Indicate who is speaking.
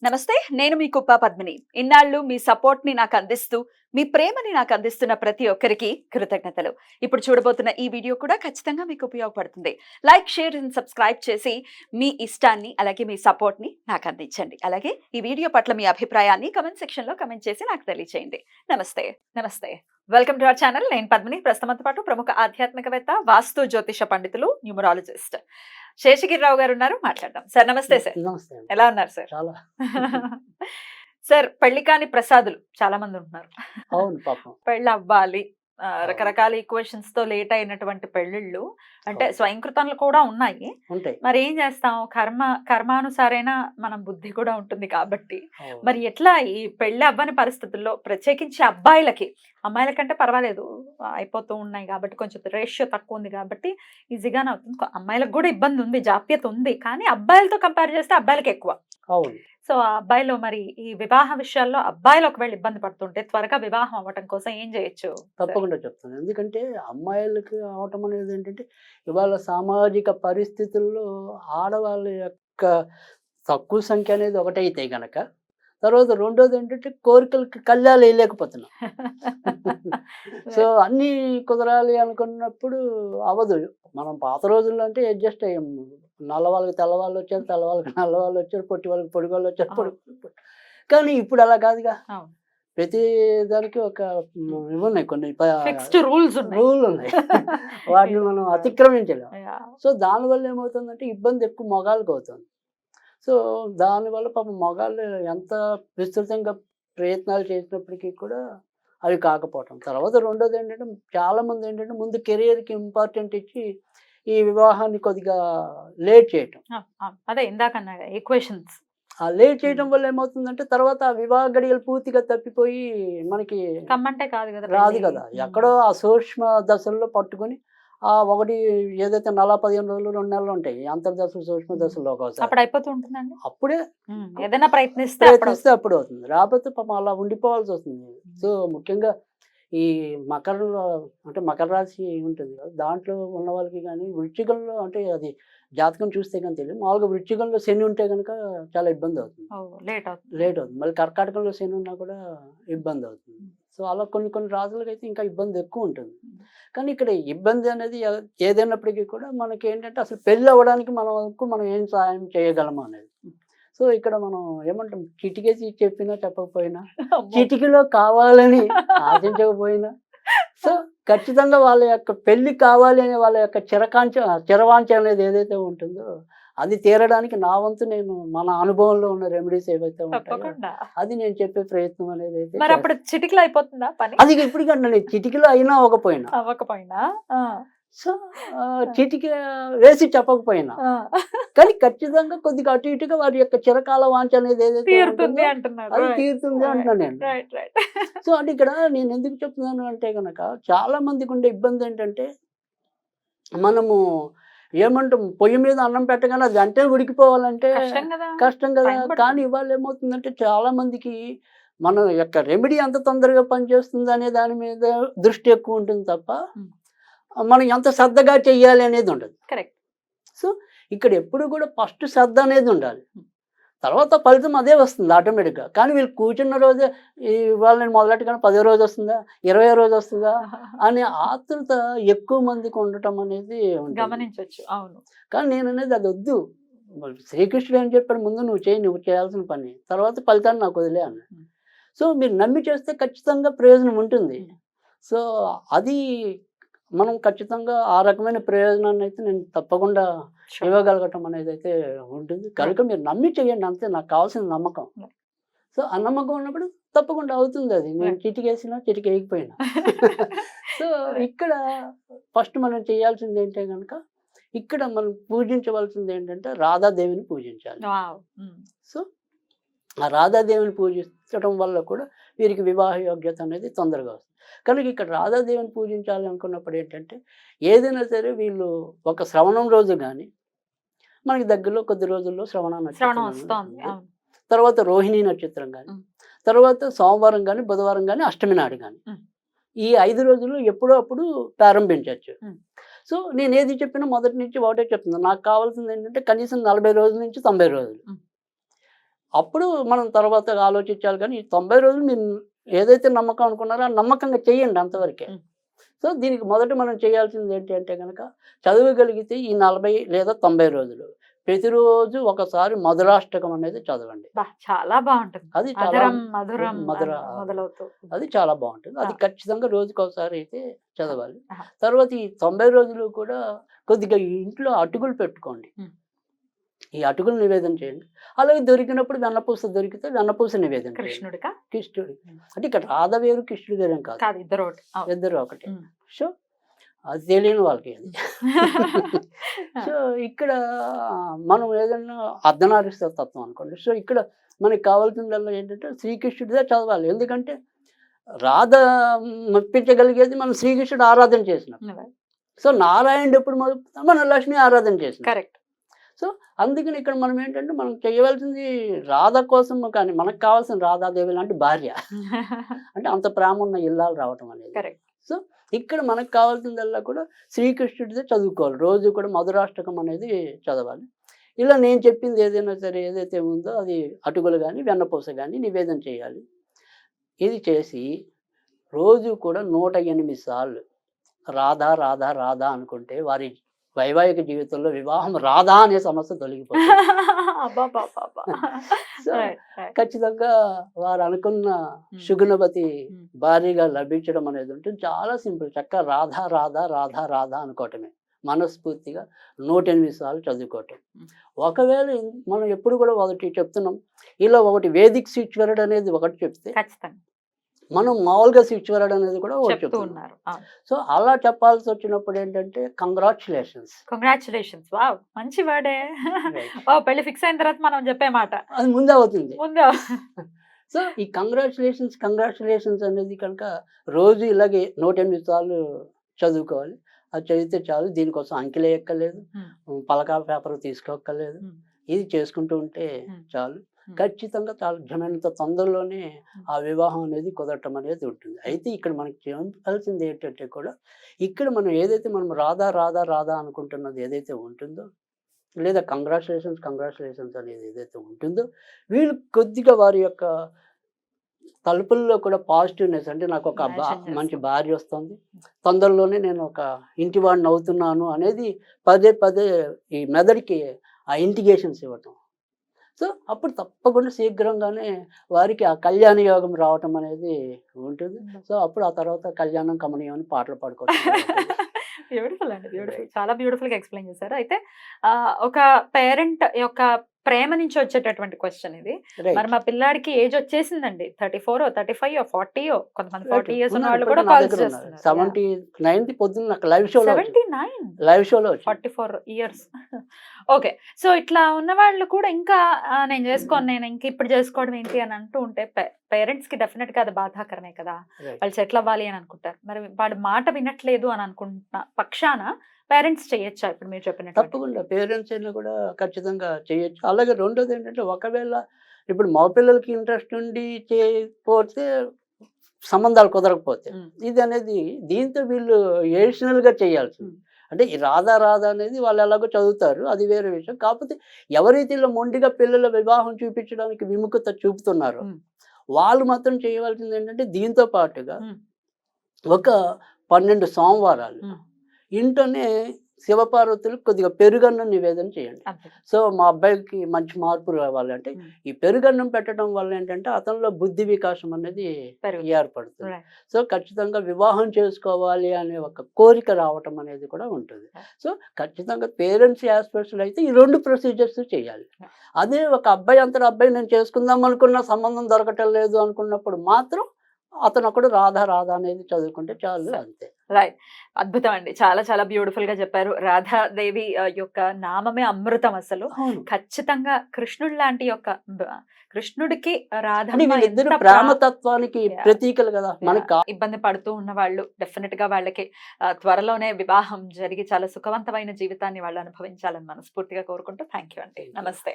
Speaker 1: నమస్తే. నేను మీ కుప్ప పద్మిని. ఇన్నాళ్ళు మీ సపోర్ట్‌ని నాకందిస్తూ, మీ ప్రేమని నాకందిస్తున్న ప్రతి ఒక్కరికి కృతజ్ఞతలు. ఇప్పుడు చూడబోతున్న ఈ వీడియో కూడా ఖచ్చితంగా మీకు ఉపయోగపడుతుంది. లైక్, షేర్ అండ్ సబ్స్క్రైబ్ చేసి మీ ఇష్టాన్ని, అలాగే మీ సపోర్ట్‌ని నాకందించండి. అలాగే ఈ వీడియో పట్ల మీ అభిప్రాయాన్ని కామెంట్ సెక్షన్‌లో కామెంట్ చేసి నాకు తెలియజేయండి. నమస్తే. నమస్తే. Welcome to our channel. నేను పద్మిని. ప్రస్తుతంతో పాటు ప్రముఖ ఆధ్యాత్మికవేత్త, వాస్తు జ్యోతిష పండితులు, న్యూమరాలజిస్ట్ శేషగిరిరావు గారు ఉన్నారు. మాట్లాడదాం. సార్ నమస్తే సార్.
Speaker 2: నమస్తే అండి.
Speaker 1: ఎలా ఉన్నారు సార్?
Speaker 2: చాలా
Speaker 1: సార్, పెళ్లి కాని ప్రసాదులు చాలా మంది ఉంటున్నారు.
Speaker 2: అవును పాపం.
Speaker 1: పెళ్ళి అవ్వాలి,
Speaker 2: అవును.
Speaker 1: రకరకాల ఈక్వేషన్స్ తో లేట్ అయినటువంటి పెళ్ళిళ్ళు అంటే
Speaker 2: అవును.
Speaker 1: స్వయంకృతంలో కూడా ఉన్నాయి.
Speaker 2: ఉంటాయి.
Speaker 1: మరి ఏం చేస్తాం, కర్మానుసారైన మనం బుద్ధి కూడా ఉంటుంది కాబట్టి
Speaker 2: అవును.
Speaker 1: మరి ఎట్లా ఈ పెళ్లి అవ్వని పరిస్థితుల్లో ప్రత్యేకించి అబ్బాయిలకి, అమ్మాయిల కంటే పర్వాలేదు, అయిపోతూ ఉన్నాయి కాబట్టి కొంచెం రేషియో తక్కువ ఉంది కాబట్టి ఈజీగానే అవుతుంది. అమ్మాయిలకు కూడా ఇబ్బంది ఉంది, జాప్యత ఉంది, కానీ అబ్బాయిలతో కంపేర్ చేస్తే అబ్బాయిలకి ఎక్కువ.
Speaker 2: అవును.
Speaker 1: సో ఆ అబ్బాయిలు మరి ఈ వివాహ విషయాల్లో అబ్బాయిలు ఒకవేళ ఇబ్బంది పడుతుంటే త్వరగా వివాహం అవ్వటం కోసం ఏం చేయొచ్చు సార్?
Speaker 2: తప్పకుండా చెప్తాను. ఎందుకంటే అమ్మాయిలకి అవటం అనేది ఏంటంటే ఇవాళ సామాజిక పరిస్థితుల్లో ఆడవాళ్ళ యొక్క తక్కువ సంఖ్య అనేది ఒకటైతే గనక, తర్వాత రెండోది ఏంటంటే కోరికలకి కళ్యాలు వేయలేకపోతున్నాం. సో అన్నీ కుదరాలి అనుకున్నప్పుడు అవ్వదు. మనం పాత రోజుల్లో అంటే అడ్జస్ట్ అయ్యాము. నల్లవాళ్ళకి తెల్లవాళ్ళు వచ్చారు, తెల్లవాళ్ళకి నల్లవాళ్ళు వచ్చారు, పొట్టి వాళ్ళకి పొడుగు వాళ్ళు వచ్చారు, కానీ ఇప్పుడు అలా కాదుగా.
Speaker 1: అవును.
Speaker 2: ప్రతి దానికి ఒక ఇవి ఉన్నాయి, కొన్ని
Speaker 1: ఫిక్స్డ్ రూల్స్ ఉన్నాయి.
Speaker 2: రూల్ ఉన్నాయి. వాటిని మనం అతిక్రమించలేం.
Speaker 1: Yeah.
Speaker 2: సో దానివల్ల ఏమవుతుందంటే ఇబ్బంది ఎక్కువ మగాళ్ళకి అవుతుంది. సో దానివల్ల పాపం మగాళ్ళు ఎంత విస్తృతంగా ప్రయత్నాలు చేసినప్పటికీ కూడా అవి కాకపోవటం. తర్వాత రెండోది ఏంటంటే చాలామంది ఏంటంటే ముందు కెరియర్‌కి ఇంపార్టెంట్ ఇచ్చి ఈ వివాహాన్ని కొద్దిగా లేట్ చేయటం.
Speaker 1: అదే ఇందాక అన్నా ఈక్వేషన్స్.
Speaker 2: ఆ లేట్ చేయటం వల్ల ఏమవుతుందంటే తర్వాత ఆ వివాహ గడియలు పూర్తిగా తప్పిపోయి మనకి
Speaker 1: కమ్మంటే కాదు కదా
Speaker 2: రాదు
Speaker 1: పెళ్లి.
Speaker 2: కదా. ఎక్కడో ఆ సూక్ష్మ దశల్లో పట్టుకొని ఆ ఒకటి ఏదైతే 15 రోజులు 2 నెలలు ఉంటాయి అంతర్దశలు సూక్ష్మ దశల్లో ఒకసారి
Speaker 1: అప్పుడు అయిపోతూ ఉంటుందండి.
Speaker 2: అప్పుడే
Speaker 1: ఏదైనా ప్రయత్నిస్తే అప్పుడు
Speaker 2: ప్రయత్నిస్తే అప్పుడు అవుతుంది. రాకపోతే పాపం అలా ఉండిపోవాల్సి వస్తుంది. సో ముఖ్యంగా ఈ మకరంలో అంటే మకర రాశి ఉంటుంది కదా, దాంట్లో ఉన్న వాళ్ళకి కానీ వృశ్చికంలో అంటే అది జాతకం చూస్తే కానీ తెలియదు. మామూలుగా వృశ్చికంలో శని ఉంటే కనుక చాలా ఇబ్బంది అవుతుంది,
Speaker 1: లేట్ అవుతుంది.
Speaker 2: లేట్ అవుతుంది. మళ్ళీ కర్కాటకంలో శని ఉన్నా కూడా ఇబ్బంది అవుతుంది. సో అలా కొన్ని కొన్ని రాజులకైతే ఇంకా ఇబ్బంది ఎక్కువ ఉంటుంది. కానీ ఇక్కడ ఇబ్బంది అనేది ఏదైనప్పటికీ కూడా మనకి ఏంటంటే అసలు పెళ్ళి అవ్వడానికి మనం ఏం సహాయం చేయగలము అనేది. సో ఇక్కడ మనం ఏమంటాం, చిటికేసి చెప్పినా చెప్పకపోయినా, చిటికలో కావాలని ఆశించకపోయినా, సో ఖచ్చితంగా వాళ్ళ యొక్క పెళ్లి కావాలి అనే వాళ్ళ యొక్క చిరవాంఛ అనేది ఏదైతే ఉంటుందో అది తీరడానికి నా వంతు నేను మన అనుభవంలో ఉన్న రెమెడీస్ ఏవైతే ఉంటాయో
Speaker 1: తప్పకుండా.
Speaker 2: అది నేను చెప్పే ప్రయత్నం అనేది అయితే
Speaker 1: మరి అప్పుడు చిటికలో అయిపోతుందా పని?
Speaker 2: అది ఇప్పటికంటే చిటికలో అయినా అవ్వకపోయినా,
Speaker 1: అవ్వకపోయినా
Speaker 2: సో చిటిక వేసి చెప్పకపోయినా, కానీ ఖచ్చితంగా కొద్దిగా అటు ఇటుగా వారి యొక్క చిరకాల వాంఛ అనేది ఏదైతే
Speaker 1: తీరుతుంది
Speaker 2: ఉంటుందో
Speaker 1: అంటున్నారు.
Speaker 2: అది తీరుతుంది అంటున్నాను నేను.
Speaker 1: రైట్.
Speaker 2: సో అంటే ఇక్కడ నేను ఎందుకు చెప్తున్నాను అంటే కనుక చాలా మందికి ఉండే ఇబ్బంది ఏంటంటే మనము ఏమంటాం, పొయ్యి మీద అన్నం పెట్టగానే అది వెంటనే ఉడికిపోవాలంటే
Speaker 1: కష్టం కదా.
Speaker 2: కష్టం కదా.
Speaker 1: టైం పడుతుంది.
Speaker 2: కానీ ఇవాళ ఏమవుతుందంటే చాలా మందికి మన యొక్క రెమెడీ ఎంత తొందరగా పనిచేస్తుంది అనే దాని మీద దృష్టి ఎక్కువ ఉంటుంది తప్ప మనం ఎంత శ్రద్ధగా చెయ్యాలి అనేది ఉండదు.
Speaker 1: కరెక్ట్.
Speaker 2: సో ఇక్కడ ఎప్పుడు కూడా ఫస్ట్ శ్రద్ధ అనేది ఉండాలి, తర్వాత ఫలితం అదే వస్తుంది ఆటోమేటిక్గా. కానీ వీళ్ళు కూర్చున్న రోజే ఇవాళ నేను మొదలెట్టగానే 10వ రోజు వస్తుందా, 20వ రోజు వస్తుందా అనే ఆతృత ఎక్కువ మందికి ఉండటం అనేది ఉంటుంది.
Speaker 1: గమనించవచ్చు. అవును.
Speaker 2: కానీ నేను అనేది అది వద్దు. శ్రీకృష్ణుడు ఏం చెప్పాడు, ముందు నువ్వు చేయాల్సిన పని, తర్వాత ఫలితాన్ని నాకు వదిలే అన్నాడు. సో మీరు నమ్మి చేస్తే ఖచ్చితంగా ప్రయోజనం ఉంటుంది. సో అది మనం ఖచ్చితంగా ఆ రకమైన ప్రయోజనాన్ని అయితే నేను తప్పకుండా ఇవ్వగలగటం అనేది అయితే ఉంటుంది. కనుక మీరు నమ్మి చేయండి అంతే, నాకు కావాల్సిన నమ్మకం. సో ఆ నమ్మకం ఉన్నప్పుడు తప్పకుండా అవుతుంది. అది నేను చిటికేసినా చిటికేయకపోయినా. సో ఇక్కడ ఫస్ట్ మనం చేయాల్సింది ఏంటంటే కనుక ఇక్కడ మనం పూజించవలసింది ఏంటంటే రాధాదేవిని పూజించాలి. సో ఆ రాధాదేవిని పూజించడం వల్ల కూడా వీరికి వివాహ యోగ్యత అనేది తొందరగా వస్తుంది. కనుక ఇక్కడ రాధాదేవిని పూజించాలి అనుకున్నప్పుడు ఏంటంటే ఏదైనా సరే వీళ్ళు ఒక శ్రవణం రోజు కానీ, మనకి దగ్గరలో కొద్ది రోజుల్లో శ్రవణ నక్షత్రం
Speaker 1: వస్తుంది,
Speaker 2: తర్వాత రోహిణి నక్షత్రం కానీ, తర్వాత సోమవారం కానీ, బుధవారం కానీ, అష్టమి నాడు కానీ, ఈ 5 రోజుల్లో ఎప్పుడో అప్పుడు ప్రారంభించవచ్చు. సో నేను ఏది చెప్పినా మొదటి నుంచి ఒకటే చెప్తున్నాను, నాకు కావాల్సింది ఏంటంటే కనీసం 40 రోజుల నుంచి 90 రోజులు. అప్పుడు మనం తర్వాత ఆలోచించాలి. కానీ ఈ 90 రోజులు మీరు ఏదైతే నమ్మకం అనుకున్నారో ఆ నమ్మకంగా చేయండి అంతవరకే. సో దీనికి మొదట మనం చేయాల్సింది ఏంటి అంటే గనక చదవగలిగితే ఈ 40 లేదా 90 రోజులు ప్రతిరోజు ఒకసారి మధురాష్టకం అనేది చదవండి.
Speaker 1: చాలా బాగుంటుంది.
Speaker 2: అది చాలా
Speaker 1: అధరం మధురం
Speaker 2: మధుర
Speaker 1: మొదలవుతూ
Speaker 2: అది చాలా బాగుంటుంది. అది ఖచ్చితంగా రోజుకోసారి అయితే చదవాలి.
Speaker 1: ఆహా.
Speaker 2: తర్వాత ఈ 90 రోజులు కూడా కొద్దిగా ఈ ఇంట్లో అటుకులు పెట్టుకోండి. ఈ అటుకులు నివేదన చేయండి. అలాగే దొరికినప్పుడు వెన్నపూస దొరికితే వెన్నపూస నివేదన చేయండి.
Speaker 1: కృష్ణుడికా
Speaker 2: కృష్ణుడి అంటే ఇక్కడ రాధ వేరు కృష్ణుడు వేరేం కాదు,
Speaker 1: కాదు, ఇద్దరు ఒకటి.
Speaker 2: ఇద్దరు ఒకటే. సో అది తెలియని వాళ్ళకి అది. సో ఇక్కడ మనం ఏదైనా అర్ధనారీశ్వర తత్వం అనుకోండి. సో ఇక్కడ మనకి కావాల్సిందల్లా ఏంటంటే శ్రీకృష్ణుడిదే చదవాలి. ఎందుకంటే రాధ మెప్పించగలిగేది మనం శ్రీకృష్ణుడు ఆరాధన చేసినప్పుడు. సో నారాయణుడు ఎప్పుడు మొదలుపెడతాం, మనం లక్ష్మీ ఆరాధన చేసినాం.
Speaker 1: కరెక్ట్.
Speaker 2: సో అందుకని ఇక్కడ మనం ఏంటంటే మనం చేయవలసింది రాధ కోసం, కానీ మనకు కావాల్సిన రాధాదేవి లాంటి భార్య అంటే అంత ప్రేమ ఉన్న ఇల్లాలు రావటం అనేది.
Speaker 1: కరెక్ట్.
Speaker 2: సో ఇక్కడ మనకు కావాల్సిందల్లా కూడా శ్రీకృష్ణుడిదే చదువుకోవాలి. రోజు కూడా మధురాష్టకం అనేది చదవాలి. ఇలా నేను చెప్పింది ఏదైనా సరే ఏదైతే ఉందో అది అటుకులు కానీ వెన్నపూస కానీ నివేదన చేయాలి. ఇది చేసి రోజు కూడా 108 సార్లు రాధా రాధా రాధా అనుకుంటే వారి వైవాహిక జీవితంలో వివాహం రాధా అనే సమస్య తొలగిపోతుంది. సో ఖచ్చితంగా వారు అనుకున్న సుగుణవతి భార్యగా లభించడం అనేది ఉంటుంది. చాలా సింపుల్. చక్కగా రాధా రాధా రాధా రాధా అనుకోవటమే. మనస్ఫూర్తిగా 108 సార్లు చదువుకోవటం. ఒకవేళ మనం ఎప్పుడు కూడా ఒకటి చెప్తున్నాం, ఇలా ఒకటి వేదిక్ స్విచ్ అనేది ఒకటి చెప్తే మనం మామూలుగా స్విచ్ వర్డ్ అనేది కూడా ఒకటి చెప్తున్నారు. సో అలా చెప్పాల్సి వచ్చినప్పుడు ఏంటంటే కంగ్రాచులేషన్స్.
Speaker 1: కంగ్రాచులేషన్స్. వావ్, మంచి వర్డే. పెళ్లి ఫిక్స్ అయిన తర్వాత మనం చెప్పే మాట
Speaker 2: అది ముందే అవుతుంది.
Speaker 1: ముందే.
Speaker 2: సో ఈ కంగ్రాచులేషన్స్ అనేది కనుక రోజు ఇలాగే 108 సార్లు చదువుకోవాలి. అది చదివితే చాలు. దీనికోసం అంకెలే ఎక్కలేదు, పలకా పేపర్ తీసుకోక్కర్లేదు. ఇది చేసుకుంటూ ఉంటే చాలు. ఖచ్చితంగా చాలా జనంత తొందరలోనే ఆ వివాహం అనేది కుదరటం అనేది ఉంటుంది. అయితే ఇక్కడ మనకి చెప్పాల్సింది ఏంటంటే కూడా ఇక్కడ మనం ఏదైతే మనం రాధా రాధా రాధా అనుకుంటున్నది ఏదైతే ఉంటుందో, లేదా కంగ్రాచులేషన్స్ అనేది ఏదైతే ఉంటుందో, వీళ్ళు కొద్దిగా వారి యొక్క తలుపుల్లో కూడా పాజిటివ్నెస్, అంటే నాకు ఒక మంచి భార్య వస్తుంది, తొందరలోనే నేను ఒక ఇంటివాడిని అవుతున్నాను అనేది పదే పదే ఈ మెదడుకి ఆ ఇండికేషన్స్ ఇవ్వటం. సో అప్పుడు తప్పకుండా శీఘ్రంగానే వారికి ఆ కళ్యాణ యోగం రావటం అనేది ఉంటుంది. సో అప్పుడు ఆ తర్వాత కళ్యాణం కమనీయం అని పాటలు పాడుకోవడం.
Speaker 1: బ్యూటిఫుల్ అండి, బ్యూటిఫుల్. చాలా బ్యూటిఫుల్ గా ఎక్స్ప్లెయిన్ చేశారు. అయితే ఒక పేరెంట్ యొక్క ప్రేమ నుంచి వచ్చేటటువంటి క్వశ్చన్ ఇది. మరి మా పిల్లాడికి ఏజ్ వచ్చేసిందండి, 34 35 40, కొంతమంది 40 years ఉన్న వాళ్ళు కూడా కాల్ చేస్తున్నారు.
Speaker 2: 79 పొద్దున్న నాకు లైవ్ షోలో
Speaker 1: 44 years. ఓకే. సో ఇట్లా ఉన్న వాళ్ళు కూడా ఇంకా నేను చేసుకోను, నేను ఇంక ఇప్పుడు చేసుకోవడం ఏంటి అని అంటూ ఉంటే పేరెంట్స్ కి డెఫినెట్ గా అది బాధాకరమే కదా. వాళ్ళు సెటిల్ అవ్వాలి అని అనుకుంటారు. మరి వాడు మాట వినట్లేదు అని అనుకుంటున్న పక్షాన పేరెంట్స్ చేయొచ్చా ఇప్పుడు మీరు చెప్పినట్టు?
Speaker 2: తప్పకుండా పేరెంట్స్ అయినా కూడా ఖచ్చితంగా చేయొచ్చు. అలాగే రెండోది ఏంటంటే ఒకవేళ ఇప్పుడు మా పిల్లలకి ఇంట్రెస్ట్ ఉండి చేయకపోతే, సంబంధాలు కుదరకపోతే, ఇది అనేది దీంతో వీళ్ళు ఎడిషనల్గా చేయాల్సింది. అంటే ఈ రాధా రాధా అనేది వాళ్ళు ఎలాగో చదువుతారు, అది వేరే విషయం. కాకపోతే ఎవరైతే ఇలా మొండిగా పిల్లల వివాహం చూపించడానికి విముఖత చూపుతున్నారో వాళ్ళు మాత్రం చేయవలసింది ఏంటంటే దీంతో పాటుగా ఒక 12 సోమవారాలు ఇంట్లోనే శివపార్వతులు కొద్దిగా పెరుగన్నం నివేదన చేయండి. సో మా అబ్బాయికి మంచి మార్పు రావాలంటే ఈ పెరుగన్నం పెట్టడం వల్ల ఏంటంటే అతనిలో బుద్ధి వికాసం అనేది ఏర్పడుతుంది. సో ఖచ్చితంగా వివాహం చేసుకోవాలి అనే ఒక కోరిక రావటం అనేది కూడా ఉంటుంది. సో ఖచ్చితంగా పేరెంట్స్ ఆస్పెక్ట్స్లో అయితే ఈ 2 ప్రొసీజర్స్ చేయాలి. అదే ఒక అబ్బాయి అంతటి అబ్బాయి నేను చేసుకుందాం అనుకున్న సంబంధం దొరకటం లేదు అనుకున్నప్పుడు మాత్రం అతను ఒకడు రాధా రాధా అనేది చదువుకుంటే చాలు, అంతే.
Speaker 1: రైట్. అద్భుతం అండి, చాలా చాలా బ్యూటిఫుల్ గా చెప్పారు. రాధాదేవి యొక్క నామమే అమృతం. అసలు ఖచ్చితంగా కృష్ణుడు లాంటి కృష్ణుడికి
Speaker 2: రాధ ప్రేమతత్వానికి ప్రతీకలు కదా. మనకి
Speaker 1: ఇబ్బంది పడుతూ ఉన్న వాళ్ళు డెఫినెట్ గా వాళ్ళకి త్వరలోనే వివాహం జరిగి చాలా సుఖవంతమైన జీవితాన్ని వాళ్ళు అనుభవించాలని మనస్ఫూర్తిగా కోరుకుంటూ థ్యాంక్ యూ అండి. నమస్తే.